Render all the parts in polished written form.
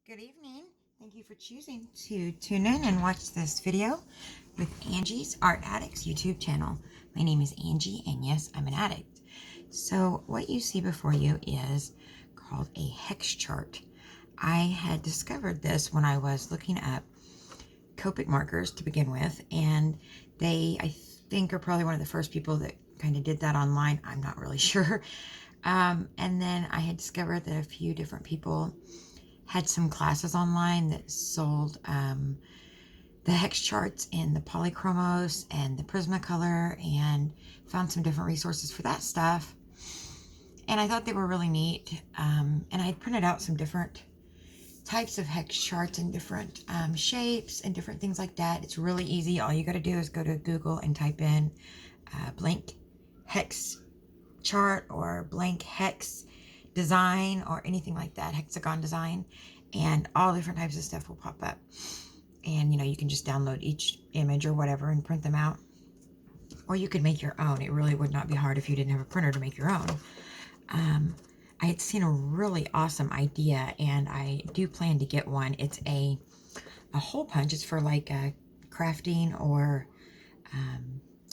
Good evening. Thank you for choosing to tune in and watch this video with Angie's Art Addicts YouTube channel. My name is Angie, and yes, I'm an addict. So what you see before you is called a hex chart. I had discovered this when I was looking up Copic markers to begin with, and they, I think, are probably one of the first people that kind of did that online. I'm not really sure. And then I had discovered that a few different people had some classes online that sold the hex charts and the polychromos and the Prismacolor, and found some different resources for that stuff. And I thought they were really neat. And I had printed out some different types of hex charts and different shapes and different things like that. It's really easy. All you got to do is go to Google and type in blank hex chart or blank hex design or anything like that, hexagon design, and all different types of stuff will pop up. And you can just download each image or whatever and print them out, or you could make your own. It really would not be hard if you didn't have a printer to make your own. I had seen a really awesome idea, and I do plan to get one. It's a hole punch. It's for like crafting or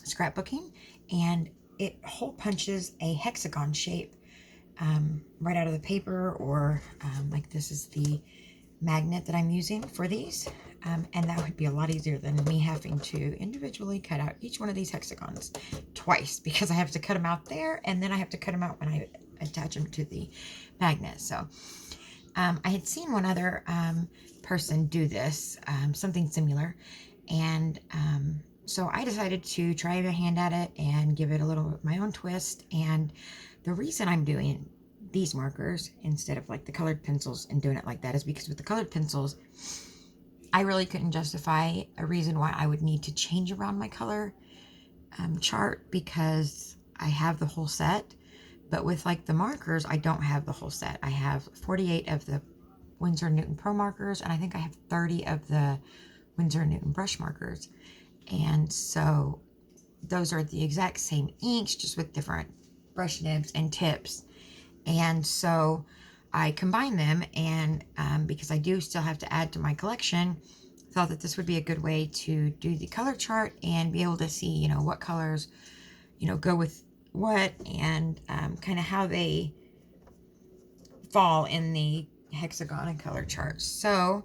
scrapbooking, and it hole punches a hexagon shape right out of the paper, or like this is the magnet that I'm using for these, and that would be a lot easier than me having to individually cut out each one of these hexagons twice, because I have to cut them out there and then I have to cut them out when I attach them to the magnet. So I had seen one other person do this, something similar, and so I decided to try a hand at it and give it a little of my own twist. And the reason I'm doing these markers instead of like the colored pencils and doing it like that is because with the colored pencils, I really couldn't justify a reason why I would need to change around my color chart, because I have the whole set. But with like the markers, I don't have the whole set. I have 48 of the Winsor Newton Pro markers, and I think I have 30 of the Winsor Newton brush markers. And so those are the exact same inks, just with different brush nibs and tips. And so I combined them, and because I do still have to add to my collection, thought that this would be a good way to do the color chart and be able to see, what colors, go with what, and kind of how they fall in the hexagon and color chart. So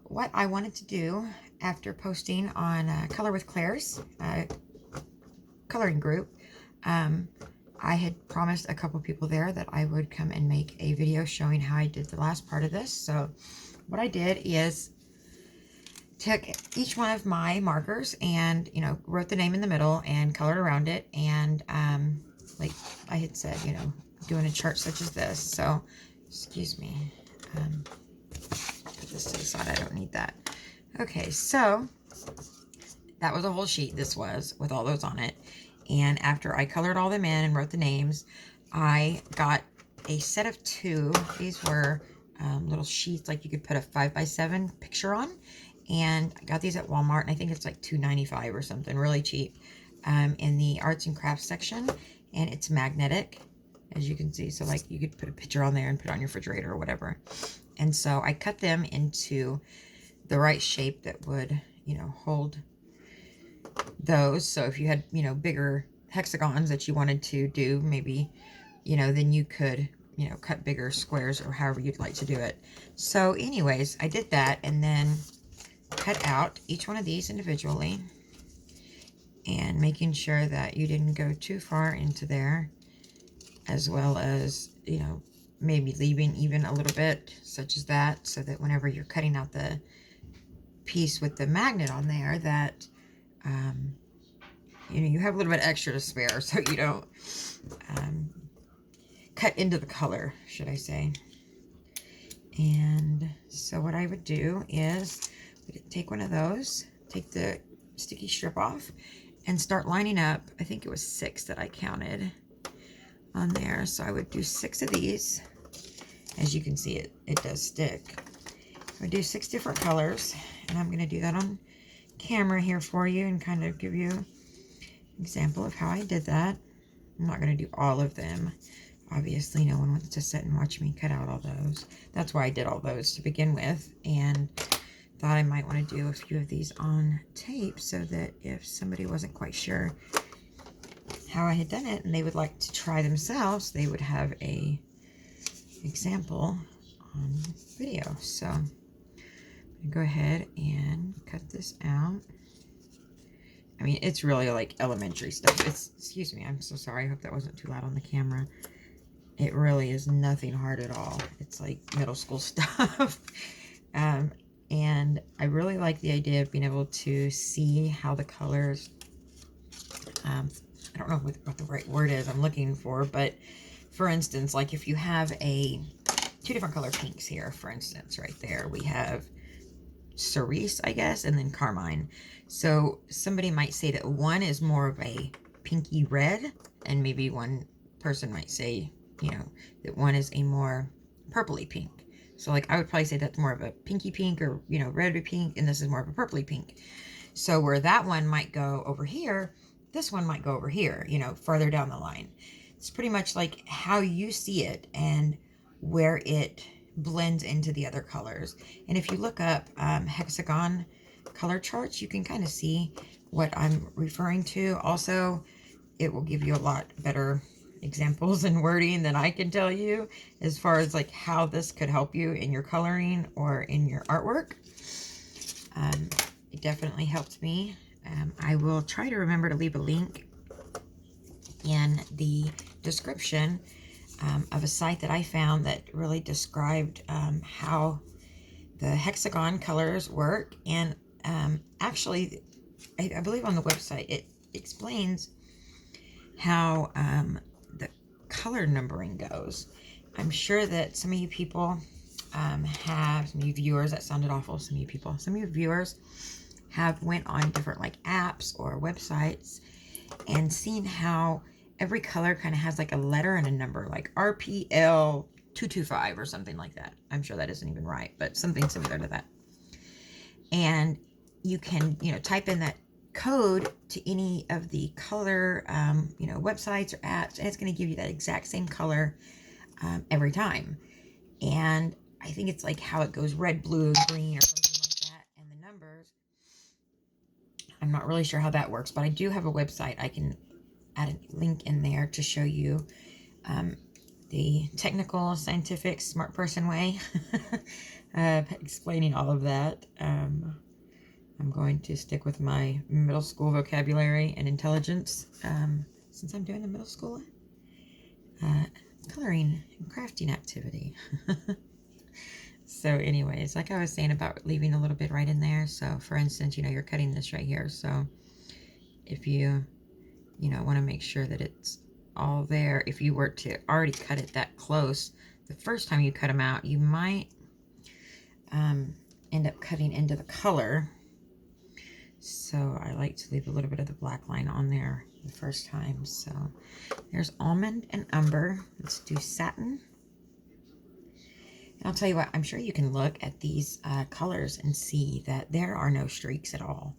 what I wanted to do after posting on Color with Claire's coloring group, I had promised a couple people there that I would come and make a video showing how I did the last part of this. So what I did is took each one of my markers and, wrote the name in the middle and colored around it. And like I had said, doing a chart such as this. So, excuse me, put this to the side. I don't need that. Okay, so that was a whole sheet. This was with all those on it. And after I colored all them in and wrote the names, I got a set of 2. These were little sheets like you could put a 5x7 picture on. And I got these at Walmart, and I think it's like $2.95 or something, really cheap, in the arts and crafts section. And it's magnetic, as you can see. So like you could put a picture on there and put it on your refrigerator or whatever. And so I cut them into the right shape that would, hold those. So if you had, bigger hexagons that you wanted to do, maybe, then you could, cut bigger squares or however you'd like to do it. So anyways, I did that, and then cut out each one of these individually, and making sure that you didn't go too far into there, as well as, maybe leaving even a little bit, such as that, so that whenever you're cutting out the piece with the magnet on there, that you have a little bit extra to spare, so you don't cut into the color, should I say. And so what I would do is take one of those, take the sticky strip off, and start lining up. I think it was 6 that I counted on there. So I would do 6 of these. As you can see, it does stick. I would do 6 different colors, and I'm going to do that on camera here for you and kind of give you an example of how I did that. I'm not going to do all of them. obviously no one wants to sit and watch me cut out all those. That's why I did all those to begin with, and thought I might want to do a few of these on tape so that if somebody wasn't quite sure how I had done it and they would like to try themselves, they would have a example on video. So I'm gonna go ahead and cut this out. I mean, it's really like elementary stuff. Excuse me, I'm so sorry. I hope that wasn't too loud on the camera. It really is nothing hard at all. It's like middle school stuff. And I really like the idea of being able to see how the colors, I don't know what the right word is I'm looking for, but for instance, like if you have two different color pinks here, for instance, right there, we have cerise, I guess, and then carmine. So somebody might say that one is more of a pinky red, and maybe one person might say, you know, that one is a more purpley pink. So like I would probably say that's more of a pinky pink, or, you know, reddy pink, and this is more of a purpley pink. So where that one might go over here, this one might go over here, you know, farther down the line. It's pretty much like how you see it and where it blends into the other colors. And if you look up hexagon color charts, you can kind of see what I'm referring to. Also, it will give you a lot better examples and wording than I can tell you as far as like how this could help you in your coloring or in your artwork. It definitely helped me. I will try to remember to leave a link in the description of a site that I found that really described how the hexagon colors work. And actually, I believe on the website it explains how the color numbering goes. I'm sure that some of you people have, some of you viewers, that sounded awful, some of you viewers have went on different like apps or websites and seen how every color kind of has like a letter and a number, like RPL 225 or something like that. I'm sure that isn't even right, but something similar to that. And you can, you know, type in that code to any of the color, you know, websites or apps, and it's going to give you that exact same color every time. And I think it's like how it goes red, blue, green, or something like that, and the numbers. I'm not really sure how that works, but I do have a website. I can add a link in there to show you the technical, scientific, smart person way explaining all of that. I'm going to stick with my middle school vocabulary and intelligence since I'm doing the middle school coloring and crafting activity. So anyways, like I was saying about leaving a little bit right in there. So for instance, you know, you're cutting this right here. So if you know, want to make sure that it's all there. If you were to already cut it that close, the first time you cut them out, you might end up cutting into the color. So I like to leave a little bit of the black line on there the first time. So there's almond and umber. Let's do satin. And I'll tell you what, I'm sure you can look at these colors and see that there are no streaks at all.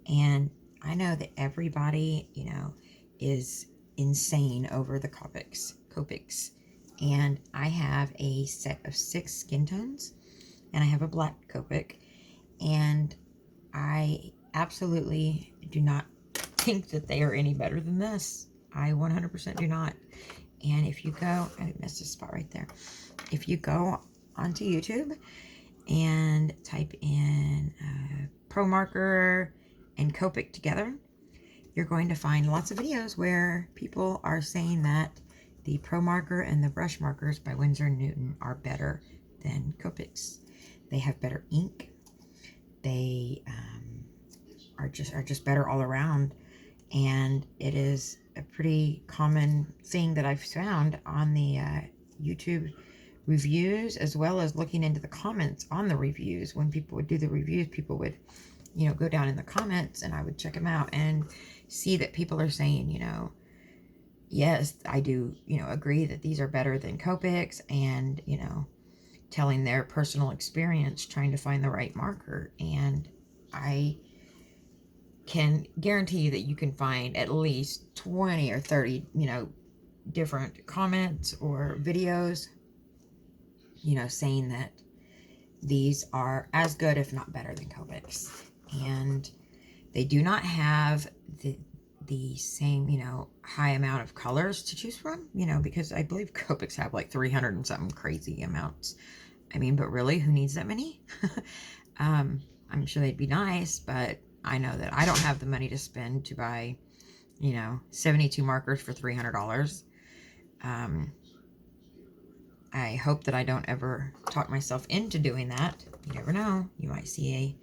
And I know that everybody, you know, is insane over the Copics. And I have a set of 6 skin tones, and I have a black Copic, and I absolutely do not think that they are any better than this. I 100% do not. And if you go, I missed a spot right there. If you go onto YouTube and type in promarker and Copic together, you're going to find lots of videos where people are saying that the promarker and the brush markers by Winsor & Newton are better than Copics. They have better ink. They are just better all around, and it is a pretty common thing that I've found on the YouTube reviews, as well as looking into the comments on the reviews. When people would do the reviews, people would, you know, go down in the comments, and I would check them out and see that people are saying, you know, yes, I do, you know, agree that these are better than Copics, and, you know, telling their personal experience trying to find the right marker. And I can guarantee you that you can find at least 20 or 30, you know, different comments or videos, you know, saying that these are as good, if not better, than Copics. And they do not have the same, you know, high amount of colors to choose from, you know, because I believe Copics have like 300 and something crazy amounts. I mean, but really, who needs that many? I'm sure they'd be nice, but I know that I don't have the money to spend to buy, you know, 72 markers for $300. I hope that I don't ever talk myself into doing that. You never know. You might see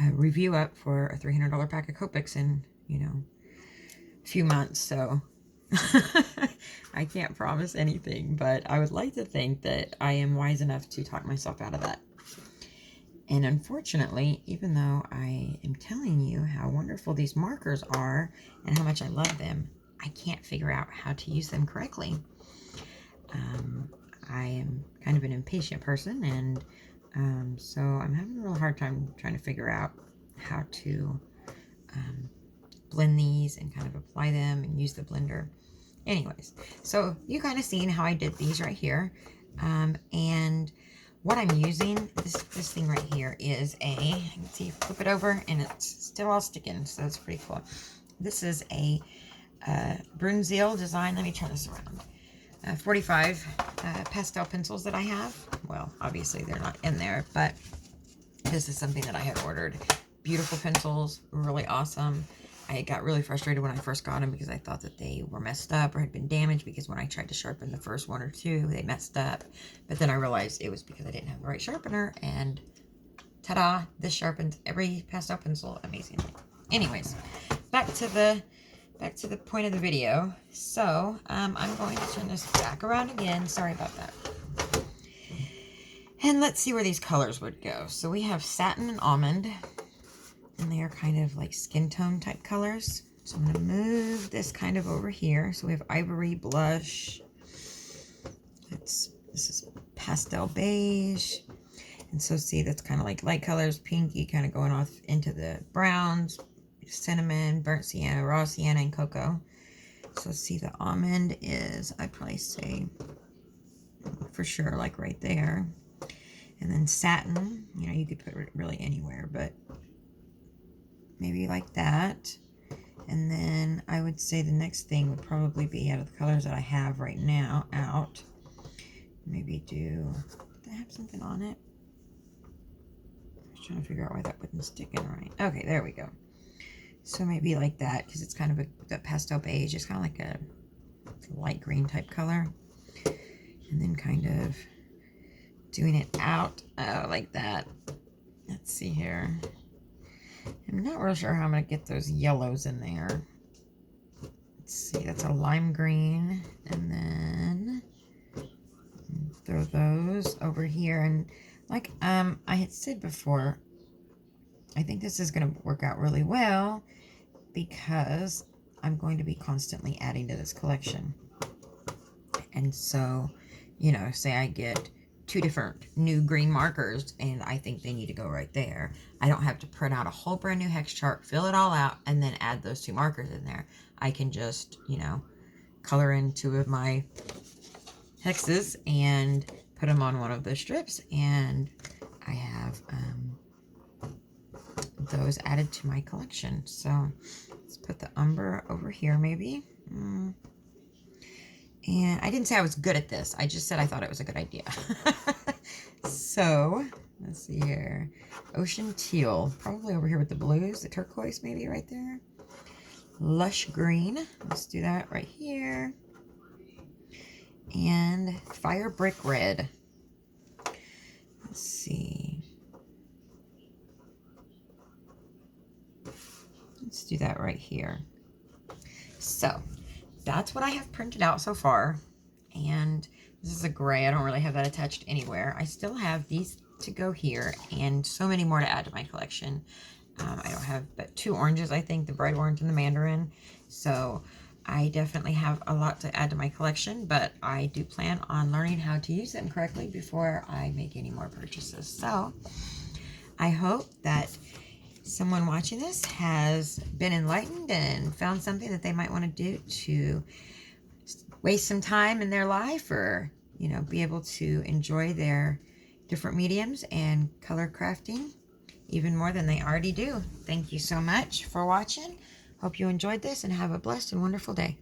a review up for a $300 pack of Copics in, you know, a few months. So I can't promise anything, but I would like to think that I am wise enough to talk myself out of that. And unfortunately, even though I am telling you how wonderful these markers are and how much I love them, I can't figure out how to use them correctly. I am kind of an impatient person, and so I'm having a real hard time trying to figure out how to blend these and kind of apply them and use the blender. Anyways, so you kind of seen how I did these right here. And what I'm using, this thing right here is you can see, flip it over, and it's still all sticking, so it's pretty cool. This is a Brunswick design. Let me turn this around. 45 pastel pencils that I have. Well, obviously they're not in there, but this is something that I had ordered. Beautiful pencils, really awesome. I got really frustrated when I first got them because I thought that they were messed up or had been damaged, because when I tried to sharpen the first one or two, they messed up. But then I realized it was because I didn't have the right sharpener, and ta-da, this sharpens every pastel pencil amazingly. Anyways, back to the point of the video. So I'm going to turn this back around again. Sorry about that. And let's see where these colors would go. So we have satin and almond, and they are kind of like skin tone type colors. So I'm going to move this kind of over here. So we have Ivory Blush. This is pastel beige. And so see, that's kind of like light colors, pinky, kind of going off into the browns, cinnamon, burnt sienna, raw sienna, and cocoa. So see, the almond is, I'd probably say for sure like right there. And then satin, you know, you could put it really anywhere, but maybe like that. And then I would say the next thing would probably be, out of the colors that I have right now out, maybe did I have something on it? I was trying to figure out why that wouldn't stick in right. Okay, there we go. So maybe like that, because it's kind of that pastel beige. It's kind of like a light green type color. And then kind of doing it out like that. Let's see here. I'm not real sure how I'm going to get those yellows in there. Let's see, that's a lime green. And then throw those over here. And like I had said before, I think this is going to work out really well because I'm going to be constantly adding to this collection. And so, you know, say I get 2 different new green markers and I think they need to go right there. I don't have to print out a whole brand new hex chart, fill it all out, and then add those 2 markers in there. I can just, you know, color in 2 of my hexes and put them on one of the strips, and I have those added to my collection. So let's put the umber over here maybe. And I didn't say I was good at this. I just said I thought it was a good idea. So let's see here. Ocean teal, probably over here with the blues, the turquoise maybe right there. Lush green, let's do that right here. And fire brick red. Let's see. Let's do that right here. So that's what I have printed out so far. And this is a gray. I don't really have that attached anywhere. I still have these to go here and so many more to add to my collection. I don't have but 2 oranges, I think, the bright orange and the mandarin. So I definitely have a lot to add to my collection, but I do plan on learning how to use them correctly before I make any more purchases. So I hope that someone watching this has been enlightened and found something that they might want to do to waste some time in their life, or, you know, be able to enjoy their different mediums and color crafting even more than they already do. Thank you so much for watching. Hope you enjoyed this and have a blessed and wonderful day.